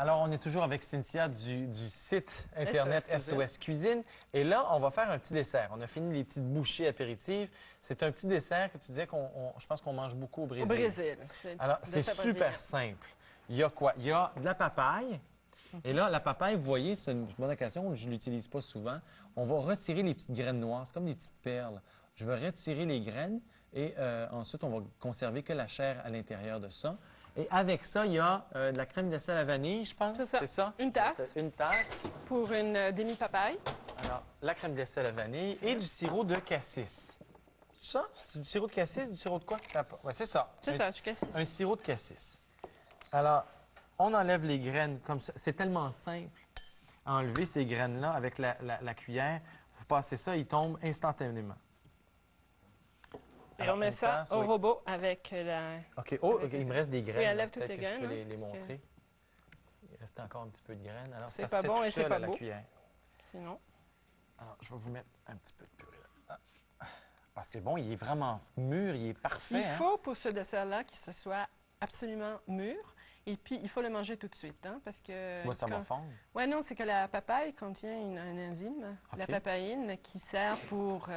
Alors, on est toujours avec Cynthia du site Internet SOS Cuisine. Et là, on va faire un petit dessert. On a fini les petites bouchées apéritives. C'est un petit dessert que tu disais je pense qu'on mange beaucoup au Brésil. Au Brésil. Alors, c'est super simple. Il y a quoi? Il y a de la papaye. Et là, la papaye, vous voyez, c'est une bonne occasion, je ne l'utilise pas souvent. On va retirer les petites graines noires. C'est comme des petites perles. Je vais retirer les graines et ensuite, on va conserver que la chair à l'intérieur de ça. Et avec ça, il y a de la crème glacée à la vanille, je pense. C'est ça. Une tasse. Une tasse. Pour une demi-papaye. Alors, la crème glacée à la vanille et du sirop de cassis. Ça? C'est du sirop de cassis, du sirop de quoi? Oui, c'est ça. C'est ça, du cassis. Un sirop de cassis. Alors, on enlève les graines comme ça. C'est tellement simple. Enlever ces graines-là avec la cuillère. Vous passez ça, ils tombent instantanément. Et on met ça au robot avec la... OK. Il me reste des graines. Oui, enlève toutes les graines. Je peux les montrer. Il reste encore un petit peu de graines. Alors, c'est pas bon et c'est pas beau. Cuillère. Sinon... Alors, je vais vous mettre un petit peu de purée là. Ah, c'est bon, il est vraiment mûr, il est parfait. Il faut pour ce dessert-là qu'il se soit absolument mûr. Et puis, il faut le manger tout de suite, hein, parce que... Moi, ça va fondre. Oui, non, c'est que la papaye contient un enzyme, la papaïne, qui sert pour,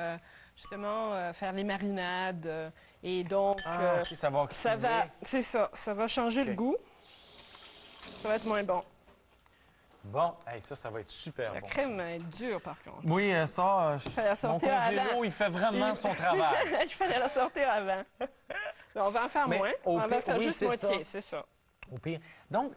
justement, faire les marinades. Et donc, ça va oxyder. C'est ça, ça va changer le goût. Ça va être moins bon. Bon, hey, ça va être super bon. La crème est dure, par contre. Oui, ça, mon congélo, il fait vraiment son travail. Il fallait la sortir avant. On va en faire moins. On va faire juste moitié, c'est ça. Au pire. Donc,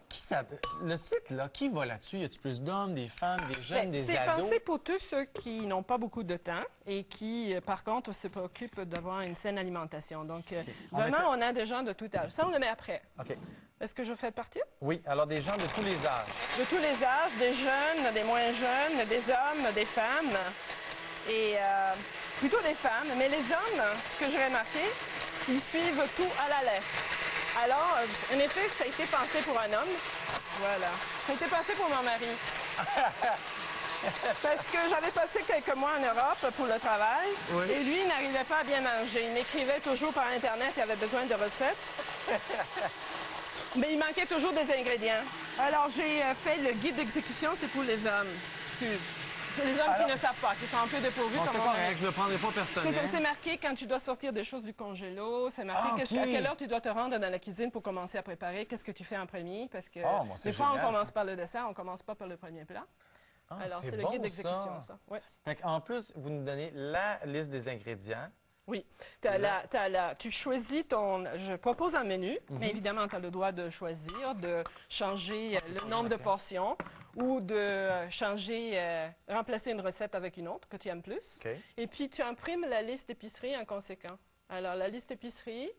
le site, là, qui va là-dessus? Y a-t-il plus d'hommes, des femmes, des jeunes, des ados? C'est pensé pour tous ceux qui n'ont pas beaucoup de temps et qui, par contre, se préoccupent d'avoir une saine alimentation. Donc, vraiment, on a des gens de tout âge. Ça, on le met après. OK. Est-ce que je fais partir? Oui, alors des gens de tous les âges. De tous les âges, des jeunes, des moins jeunes, des hommes, des femmes. Et plutôt des femmes. Mais les hommes, ce que j'ai remarqué, ils suivent tout à la lettre. Alors, en effet, ça a été pensé pour un homme. Voilà. Ça a été pensé pour mon mari. Parce que j'avais passé quelques mois en Europe pour le travail. Oui. Et lui, il n'arrivait pas à bien manger. Il m'écrivait toujours par Internet, il avait besoin de recettes. Mais il manquait toujours des ingrédients. Alors, j'ai fait le guide d'exécution, c'est pour les hommes. C'est les hommes qui ne savent pas, qui sont un peu dépourvus. Bon, c'est correct, je ne le prendrai pas personnel. C'est marqué quand tu dois sortir des choses du congélo, c'est marqué à quelle heure tu dois te rendre dans la cuisine pour commencer à préparer, qu'est-ce que tu fais en premier, parce que des fois, on commence par le dessert, on ne commence pas par le premier plat. Alors, c'est le guide d'exécution, ça. Ouais. En plus, vous nous donnez la liste des ingrédients. Oui. Tu choisis je propose un menu, mais évidemment, tu as le droit de choisir, de changer le nombre de portions ou de remplacer une recette avec une autre que tu aimes plus. Okay. Et puis, tu imprimes la liste d'épicerie en conséquent. Alors, la liste d'épicerie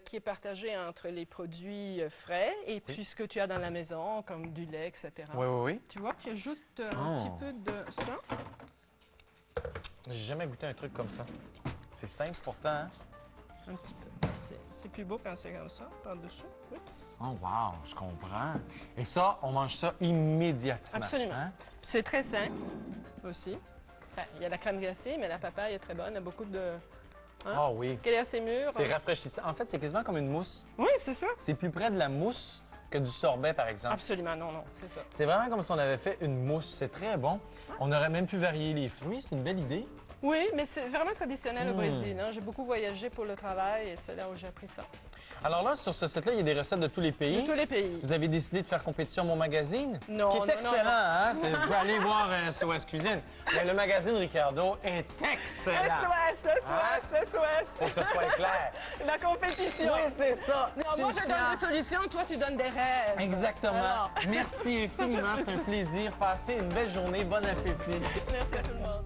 qui est partagée entre les produits frais et puis ce que tu as dans la maison, comme du lait, etc. Oui. Tu vois, tu ajoutes un petit peu de ça. J'ai jamais goûté un truc comme ça. C'est simple pourtant, hein? Un petit peu. C'est plus beau quand c'est comme ça, par-dessus. Oh, wow, je comprends. Et ça, on mange ça immédiatement. Absolument. Hein? C'est très sain aussi. Il y a la crème glacée, mais la papaye est très bonne. Il y a beaucoup de... Ah oui. Qu'elle est assez mûre. C'est rafraîchissant. En fait, c'est quasiment comme une mousse. Oui, c'est ça. C'est plus près de la mousse que du sorbet, par exemple. Absolument, non, c'est ça. C'est vraiment comme si on avait fait une mousse. C'est très bon. On aurait même pu varier les fruits. C'est une belle idée. Oui, mais c'est vraiment traditionnel au Brésil. Hein? J'ai beaucoup voyagé pour le travail et c'est là où j'ai appris ça. Alors là, sur ce site-là, il y a des recettes de tous les pays. De tous les pays. Vous avez décidé de faire compétition Mon Magazine? Non, qui est excellent, hein? Vous pouvez aller voir SOS Cuisine. Mais le magazine Ricardo est excellent. SOS. Pour que ce soit clair. La compétition. Oui, c'est ça. Non, moi, je donne des solutions, toi, tu donnes des rêves. Exactement. Alors. Merci infiniment, c'est un plaisir. Passez une belle journée. Bon appétit. Merci à tout le monde.